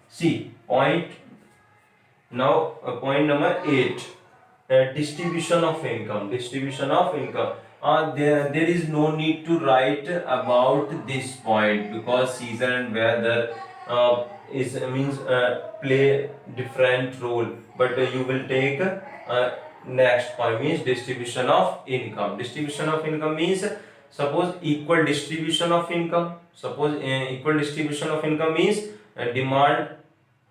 See, point number 8, distribution of income. Distribution of income. There is no need to write about this point because season and weather is means play different role. But you will take next point means distribution of income. Distribution of income means suppose equal distribution of income. Suppose equal distribution of income means demand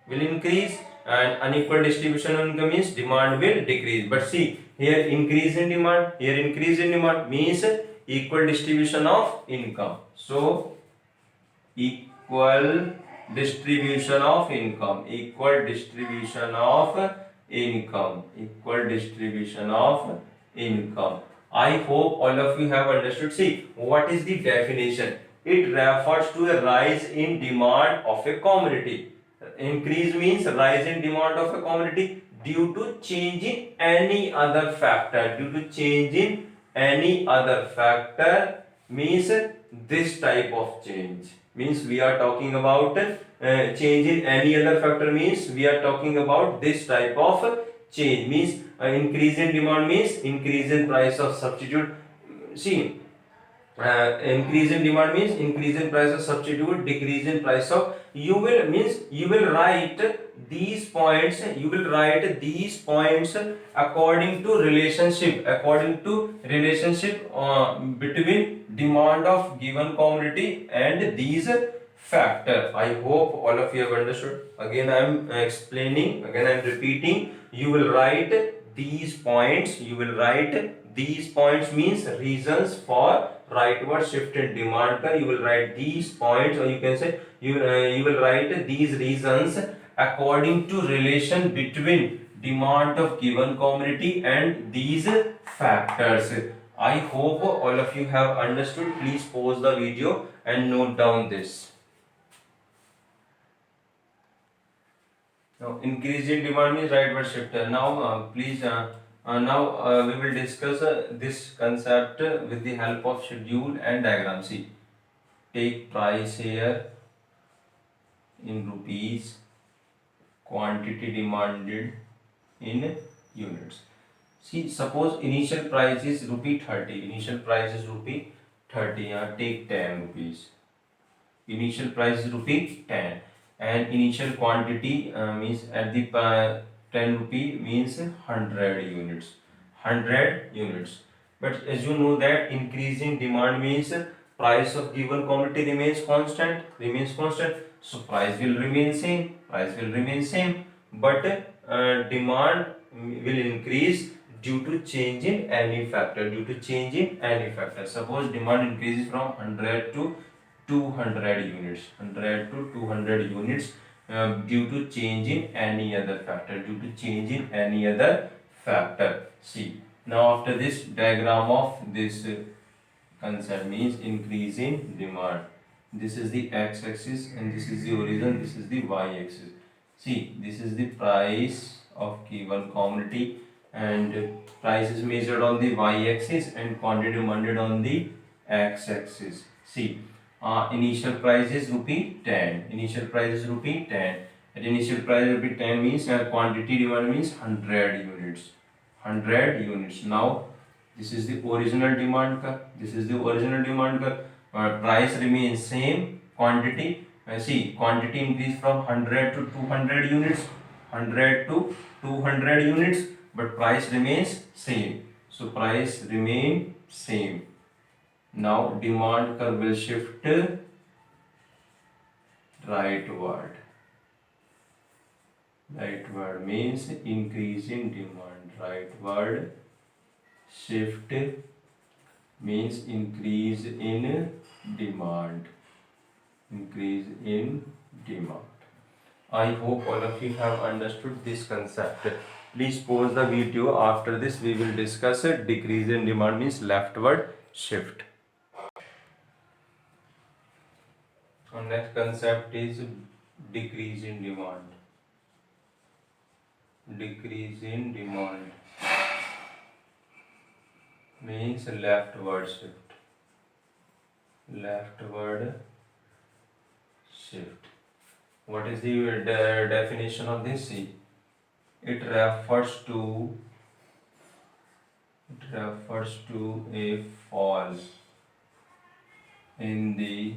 will increase and unequal distribution of income means demand will decrease. But see here increase in demand, here increase in demand means equal distribution of income. So equal distribution of income, equal distribution of income, equal distribution of income. I hope all of you have understood. See what is the definition. It refers to a rise in demand of a commodity. Increase means rise in demand of a commodity due to change in any other factor. Due to change in any other factor means this type of change. Means we are talking about change in any other factor means we are talking about this type of change. Means increase in demand means increase in price of substitute. See increase in demand means increase in price of substitute, decrease in price of, you will means you will write these points, you will write these points according to relationship, according to relationship between demand of given commodity and these factor. I hope all of you have understood. Again I am explaining, again I am repeating. You will write these points, you will write these points means reasons for rightward shift in demand curve. You will write these points, or you can say you will write these reasons according to relation between demand of given commodity and these factors. I hope all of you have understood. Please pause the video and note down this. Now, increase in demand means rightward shifter. Now, please, now we will discuss this concept with the help of schedule and diagram. See, take price here in rupees, quantity demanded in units. See, suppose initial price is rupee 30. Initial price is rupee 30. Take 10 rupees. Initial price is rupee 10 and initial quantity means at the 10 rupee means 100 units, 100 units. But as you know that increasing demand means price of given commodity remains constant, so price will remain same, price will remain same, but demand will increase due to change in any factor, due to change in any factor. Suppose demand increases from 100 to 200 units, 100 to 200 units due to change in any other factor, due to change in any other factor. See, now after this diagram of this concept means increase in demand. This is the x-axis and this is the origin, this is the y-axis. See, this is the price of given commodity and price is measured on the y-axis and quantity demanded on the x-axis. See, initial price is rupee 10. Initial price is rupee 10. At initial price rupee 10 means quantity demand means 100 units. 100 units. Now this is the original demand curve. This is the original demand curve. Price remains same. Quantity. See, quantity increase from 100 to 200 units. 100 to 200 units. But price remains same. So price remain same. Now demand curve will shift rightward. Rightward means increase in demand. Rightward shift means increase in demand. Increase in demand. I hope all of you have understood this concept. Please pause the video. After this we will discuss it. Decrease in demand means leftward shift. Our next concept is decrease in demand. Decrease in demand means leftward shift. Leftward shift. What is the definition of this? See, it refers to a fall in the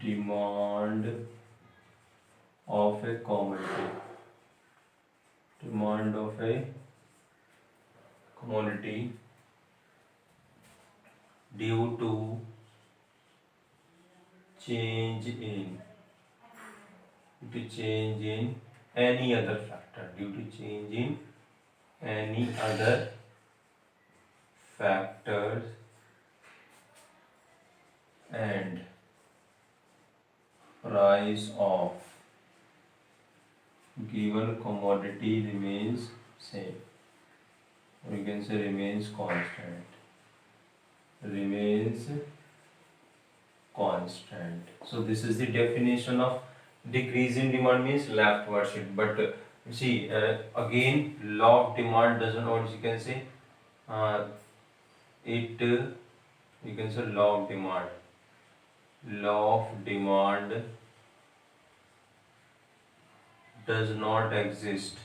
demand of a commodity. Demand of a commodity due to change in any other factor, due to change in any other factors, and price of given commodity remains same, or you can say remains constant. So this is the definition of decrease in demand, means leftward shift. But see, again, law of demand doesn't, what you can say, uh, it you can say law of demand. Law of demand does not exist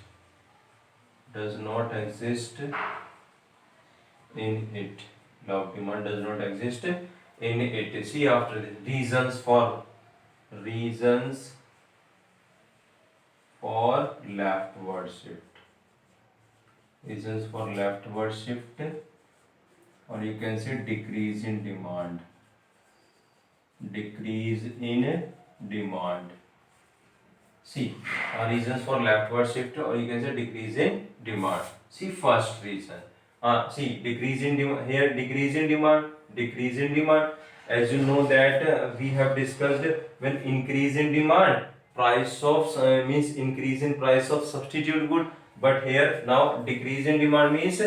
in it. Law of demand does not exist in it. See, after the reasons for leftward shift. Reasons for leftward shift, or you can say decrease in demand. See, reasons for leftward shift, or you can say decrease in demand. See, first reason. See, decrease in demand. Here, decrease in demand. As you know that we have discussed, when increase in demand, price of means increase in price of substitute good. But here now decrease in demand means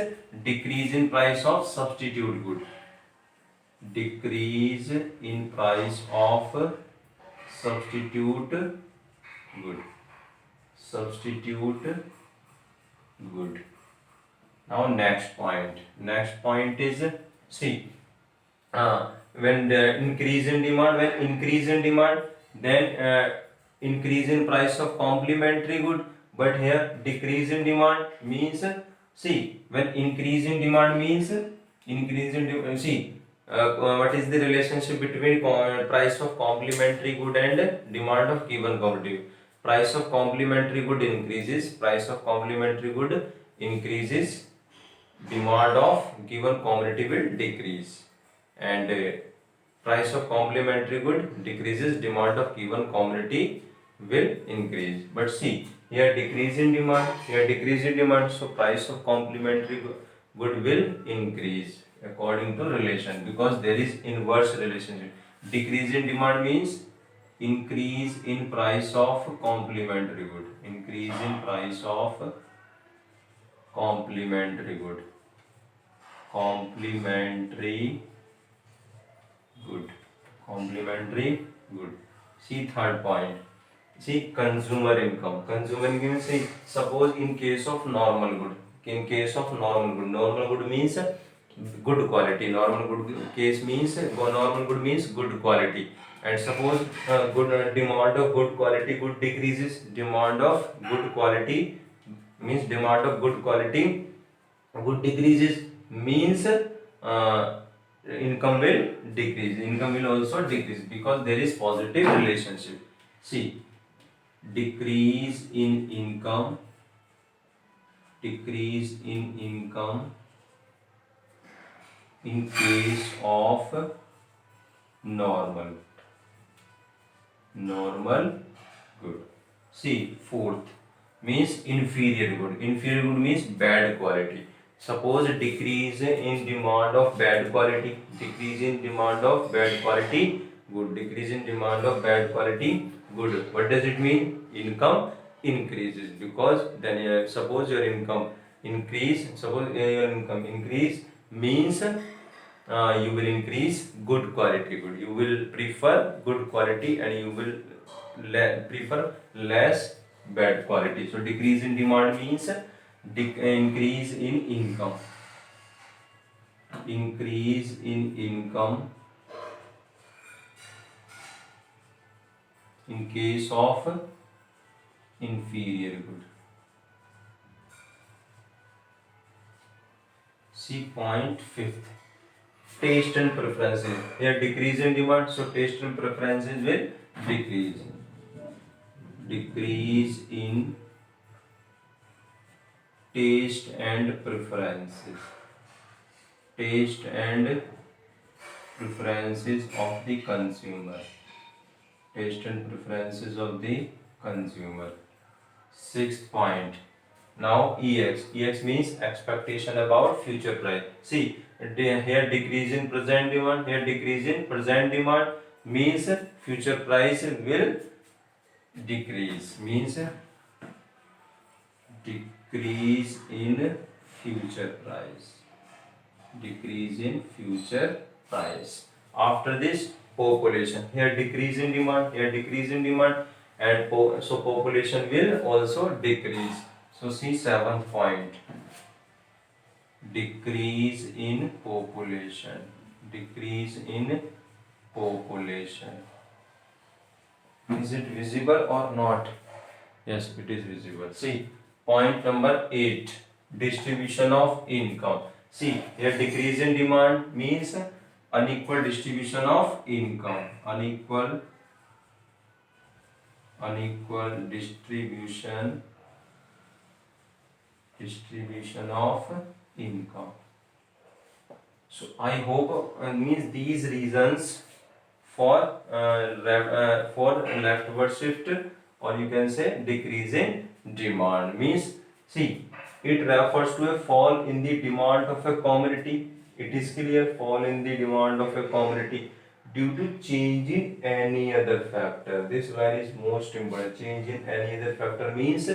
decrease in price of substitute good. Decrease in price of substitute good. Now next point is, see, when the increase in demand, then increase in price of complementary good. But here decrease in demand means, see, when increase in demand means see, what is the relationship between price of complementary good and demand of given commodity? Price of complementary good increases, demand of given commodity will decrease, and price of complementary good decreases, demand of given commodity will increase. But see, here decrease in demand, so price of complementary good will increase according to relation, because there is inverse relationship. Decrease in demand means increase in price of complementary good. Complementary good. See, third point. See, consumer income. Means, see, suppose in case of normal good. Normal good means good quality. Normal good means good quality. And suppose demand of good quality good decreases. Demand of good quality good decreases means income will decrease. Income will also decrease, because there is positive relationship. See, decrease in income in case of normal good. See, fourth means inferior good. Inferior good means bad quality. Suppose decrease in demand of bad quality. Decrease in demand of bad quality good. Decrease in demand of bad quality good. What does it mean? Income increases, because then suppose your income increase. Means you will increase good quality good. You will prefer good quality, and you will prefer less bad quality. So decrease in demand means increase in income. in case of inferior good. See point fifth. Taste and preferences. Here decrease in demand, so taste and preferences will decrease. Decrease in taste and preferences. Taste and preferences of the consumer. Taste and preferences of the consumer. Sixth point. Now EX. EX means expectation about future price. See, here decrease in present demand, here decrease in present demand means future price will decrease. Means decrease in future price. Decrease in future price. After this, population. Here decrease in demand, here decrease in demand, and so population will also decrease. So see seventh point. Decrease in population. Decrease in population. Is it visible or not? Yes, it is visible. See, point number 8. Distribution of income. See, here decrease in demand means unequal distribution of income. Unequal distribution of income. So I hope means these reasons for leftward shift, or you can say decrease in demand means, see, it refers to a fall in the demand of a commodity. It is clear, fall in the demand of a commodity due to change in any other factor. This line is most important. Change in any other factor means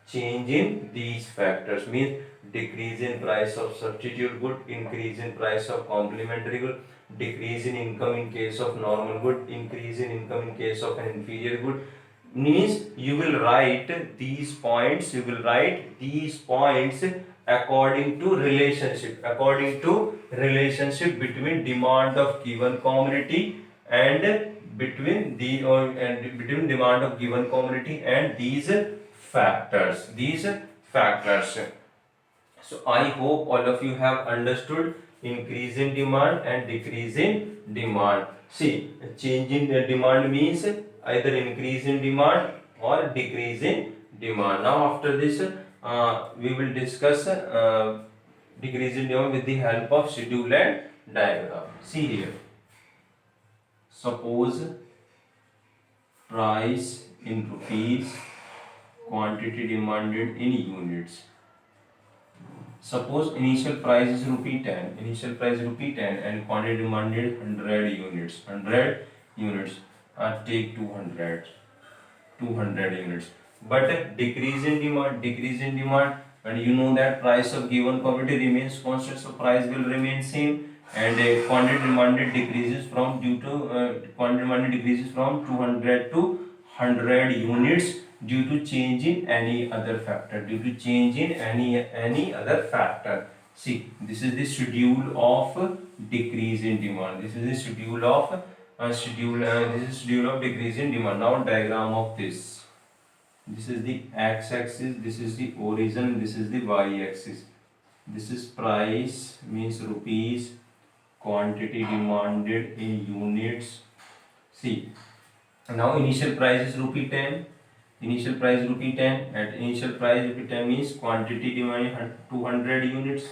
change in these factors, means decrease in price of substitute good, increase in price of complementary good, decrease in income in case of normal good, increase in income in case of an inferior good. Means you will write these points, according to relationship between demand of given commodity and between between demand of given commodity and these factors. So I hope all of you have understood increase in demand and decrease in demand. See, change in the demand means either increase in demand or decrease in demand. Now after this, we will discuss decrease in demand with the help of schedule and diagram. See here. Suppose price in rupees, quantity demanded in units. Suppose initial price is rupee 10, and quantity demanded 100 units. Take 200 units. But decrease in demand, and you know that price of given commodity remains constant, so price will remain same, and quantity demanded decreases from 200 to 100 units due to change in any other factor. See, this is the schedule of decrease in demand. This is schedule of decrease in demand. Now diagram of this. This is the x-axis, this is the origin, this is the y-axis. This is price, means rupees, quantity demanded in units. See, now initial price is rupee 10. At initial price rupee 10 means quantity demanded 200 units.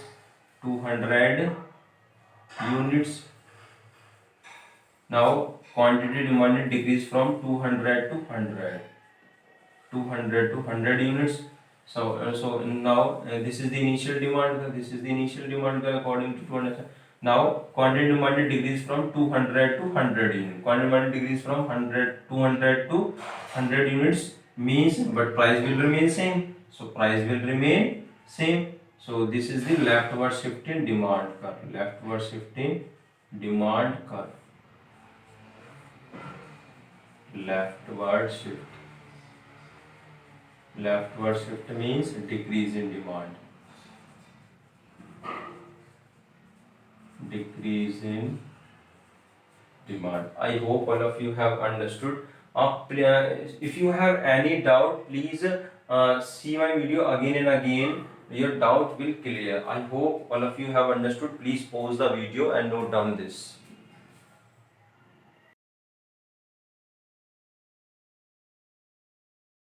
Now quantity demanded decrease from 200 to 100 units. So now this is the initial demand according to 200. Now quantity demanded decrease from 200 to 100 units. Quantity demanded decrease from 200 to 100 units means, but price will remain same. So price will remain same. So this is the leftward shifting demand curve. Leftward shifting demand curve. Leftward shift means decrease in demand. I hope all of you have understood If you have any doubt, please see my video again and again. Your doubt will clear. I hope all of you have understood. Please pause the video and note down this.